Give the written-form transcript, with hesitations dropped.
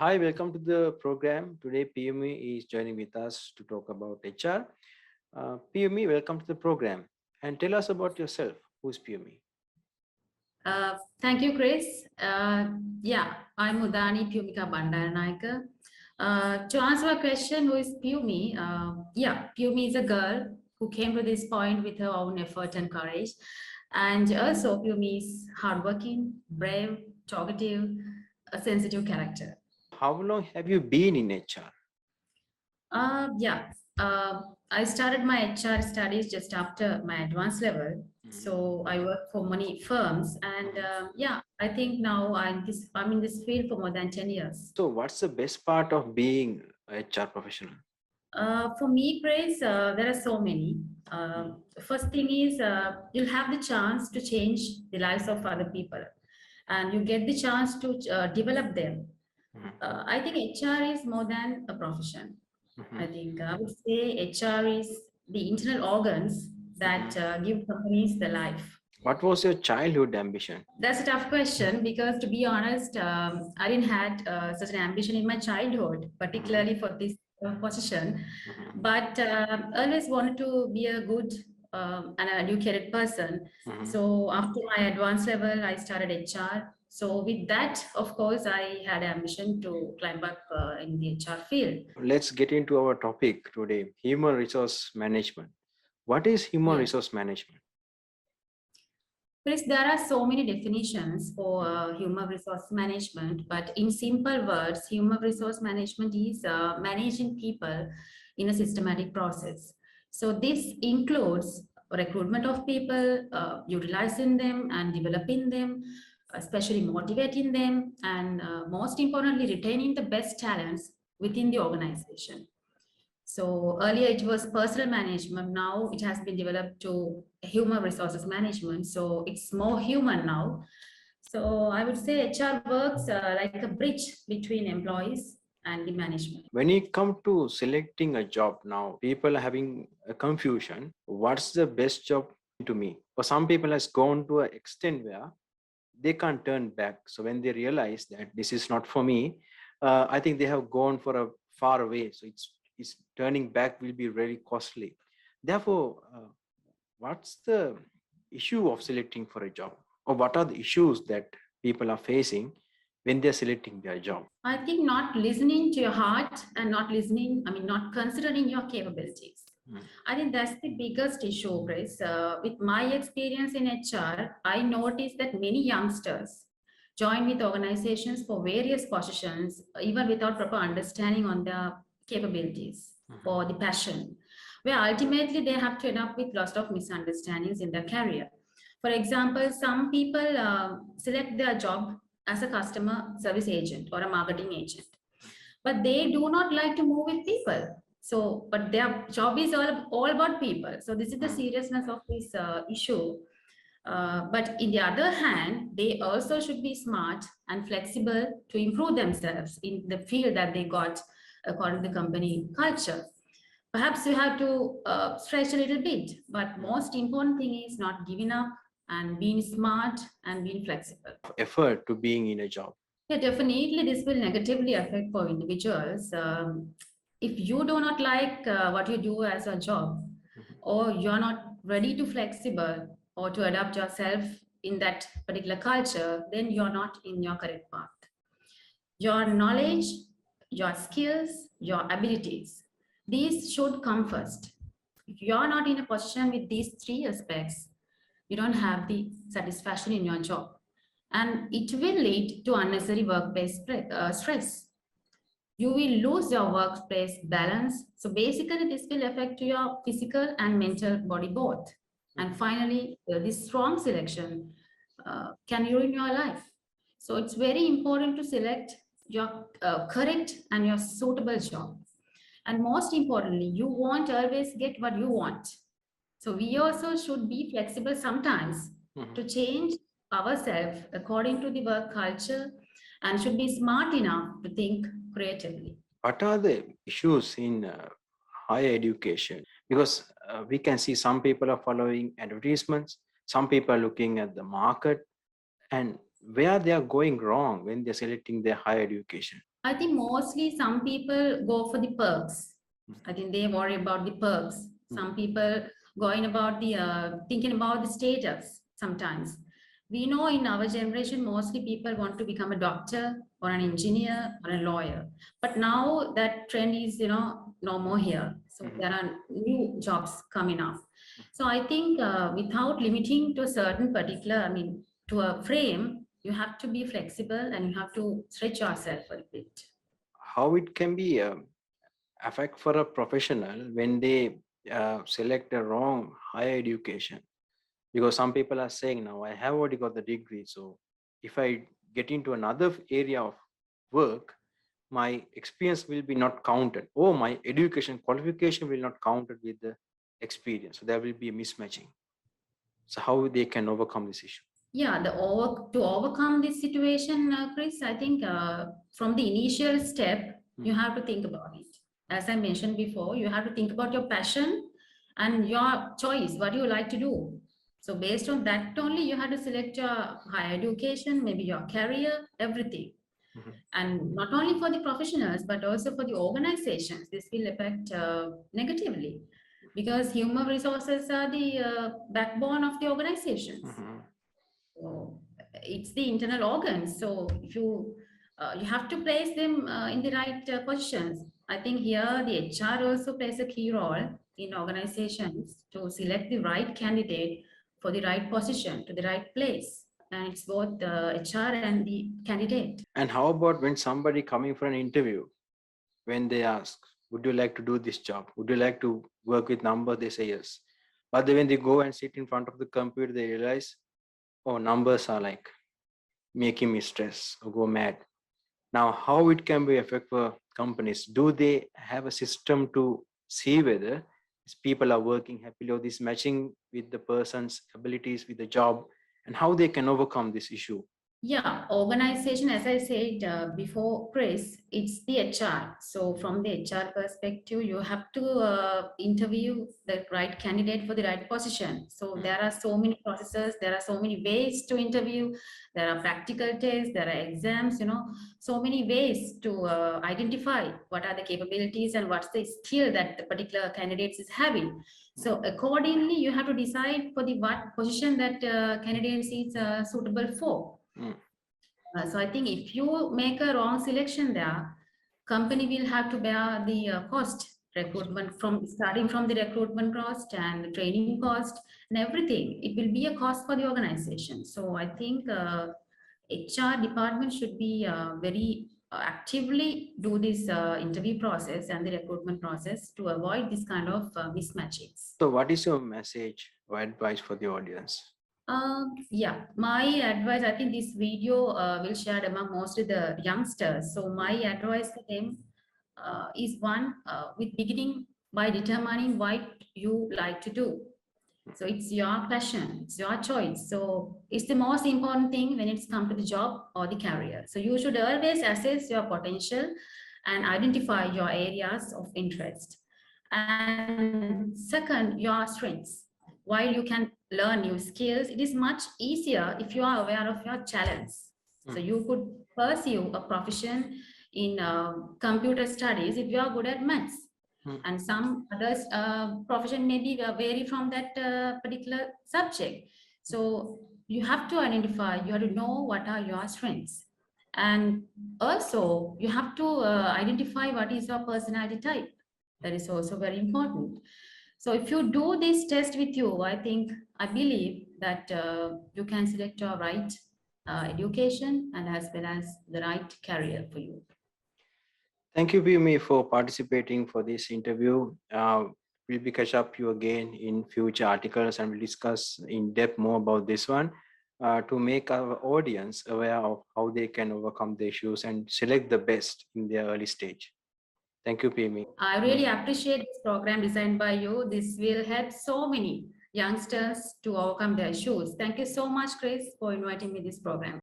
Hi, welcome to the program. Today, PME is joining with us to talk about HR. PME, welcome to the program. And tell us about yourself. Who's PME? Thank you, Chris. I'm Udani Pumika Bandaranayake. To answer a question, who is Pumi? Pumi is a girl who came to this point with her own effort and courage. And also, Pumi is hardworking, brave, talkative, a sensitive character. How long have you been in HR? Uh, yeah, I started my HR studies just after my advanced level. So I work for many firms, and I think now I'm in this field for more than 10 years. So, what's the best part of being a HR professional? For me, Praise, there are so many. First thing is you'll have the chance to change the lives of other people, and you get the chance to develop them. I think HR is more than a profession. I think I would say HR is the internal organs that give companies the life. What was your childhood ambition? That's a tough question because, to be honest, I didn't had such an ambition in my childhood, particularly for this position. But always wanted to be a good and an educated person. So after my advanced level, I started HR. So with that, of course, I had ambition to climb up in the HR field. Let's get into our topic today, human resource management. What is human Yes. resource management? Chris, there are so many definitions for human resource management, but in simple words, human resource management is managing people in a systematic process. So this includes recruitment of people, utilizing them and developing them, especially motivating them, and most importantly, retaining the best talents within the organization. So earlier it was personal management. Now it has been developed to human resources management. So it's more human now. So I would say HR works like a bridge between employees and the management. When you come to selecting a job now, people are having a confusion. What's the best job to me? For some people has gone to an extent where they can't turn back. So when they realize that this is not for me, I think they have gone for a far away. So it's turning back will be very costly. Therefore, what's the issue of selecting for a job, or what are the issues that people are facing when they're selecting their job? I think not listening to your heart and not considering your capabilities. I think that's the biggest issue, Chris. With my experience in HR, I noticed that many youngsters join with organizations for various positions, even without proper understanding on their capabilities or the passion, where ultimately they have to end up with lots of misunderstandings in their career. For example, some people select their job as a customer service agent or a marketing agent, but they do not like to move with people. So, but their job is all about people. So this is the seriousness of this issue. But in the other hand, they also should be smart and flexible to improve themselves in the field that they got according to the company culture. Perhaps you have to stretch a little bit, but most important thing is not giving up and being smart and being flexible. Effort to being in a job. Yeah, definitely this will negatively affect for individuals. If you do not like what you do as a job, or you're not ready to flexible or to adapt yourself in that particular culture, then you're not in your correct path. Your knowledge, your skills, your abilities, these should come first. If you're not in a position with these three aspects, you don't have the satisfaction in your job. And it will lead to unnecessary workplace stress. You will lose your workplace balance. So basically, this will affect your physical and mental body both. And finally, this strong selection can ruin your life. So it's very important to select your correct and your suitable job. And most importantly, you won't always get what you want. So we also should be flexible sometimes to change ourselves according to the work culture and should be smart enough to think creatively. What are the issues in higher education? Because we can see some people are following advertisements, some people are looking at the market, and where they are going wrong when they're selecting their higher education. I think mostly some people go for the perks. I think they worry about the perks. Some people going about the thinking about the status sometimes. We know in our generation, mostly people want to become a doctor or an engineer or a lawyer. But now that trend is, no more here. So there are new jobs coming up. So I think without limiting to a certain particular, to a frame, you have to be flexible and you have to stretch yourself a bit. How it can be affect for a professional when they select a wrong higher education? Because some people are saying, now I have already got the degree, so if I get into another area of work, my experience will be not counted, or my education qualification will not counted with the experience, so there will be a mismatching. So how they can overcome this issue? Yeah, to overcome this situation, Chris, I think from the initial step, you have to think about it. As I mentioned before, you have to think about your passion and your choice, what you like to do. So based on that only, you have to select your higher education, maybe your career, everything. And not only for the professionals, but also for the organizations, this will affect negatively because human resources are the backbone of the organizations. So it's the internal organs. So if you have to place them in the right positions. I think here the HR also plays a key role in organizations to select the right candidate for the right position to the right place. And it's both the HR and the candidate. And how about when somebody coming for an interview, when they ask, would you like to do this job? Would you like to work with number? They say yes. But then when they go and sit in front of the computer, they realize, oh, numbers are like making me stress or go mad. Now, how it can be affect for companies? Do they have a system to see whether these people are working happily or this matching with the person's abilities with the job, and how they can overcome this issue? Yeah, organization, as I said before, Chris, it's the HR. So from the HR perspective, you have to interview the right candidate for the right position. So there are so many processes, there are so many ways to interview, there are practical tests, there are exams, so many ways to identify what are the capabilities and what's the skill that the particular candidate is having. So accordingly, you have to decide for the what position that candidate is suitable for. So I think if you make a wrong selection there, company will have to bear the cost recruitment from starting from the recruitment cost and the training cost and everything. It will be a cost for the organization. So I think HR department should be very actively do this interview process and the recruitment process to avoid this kind of mismatches. So, what is your message or advice for the audience? Yeah, my advice, I think this video will share among mostly the youngsters. So my advice for them is one, with beginning by determining what you like to do. So it's your passion, it's your choice. So it's the most important thing when it's come to the job or the career. So you should always assess your potential and identify your areas of interest. And second, your strengths. While you can learn new skills, it is much easier if you are aware of your talents. So you could pursue a profession in computer studies if you are good at maths. And some others profession maybe vary from that particular subject. So you have to identify, you have to know what are your strengths. And also you have to identify what is your personality type. That is also very important. So if you do this test with you, I believe that you can select your right education and as well as the right career for you. Thank you, Bhumi, for participating for this interview. We'll be catch up you again in future articles and we'll discuss in depth more about this one to make our audience aware of how they can overcome the issues and select the best in their early stage. Thank you, Bhumi. I really appreciate this program designed by you. This will help so many youngsters to overcome their issues. Thank you so much, Chris, for inviting me this program.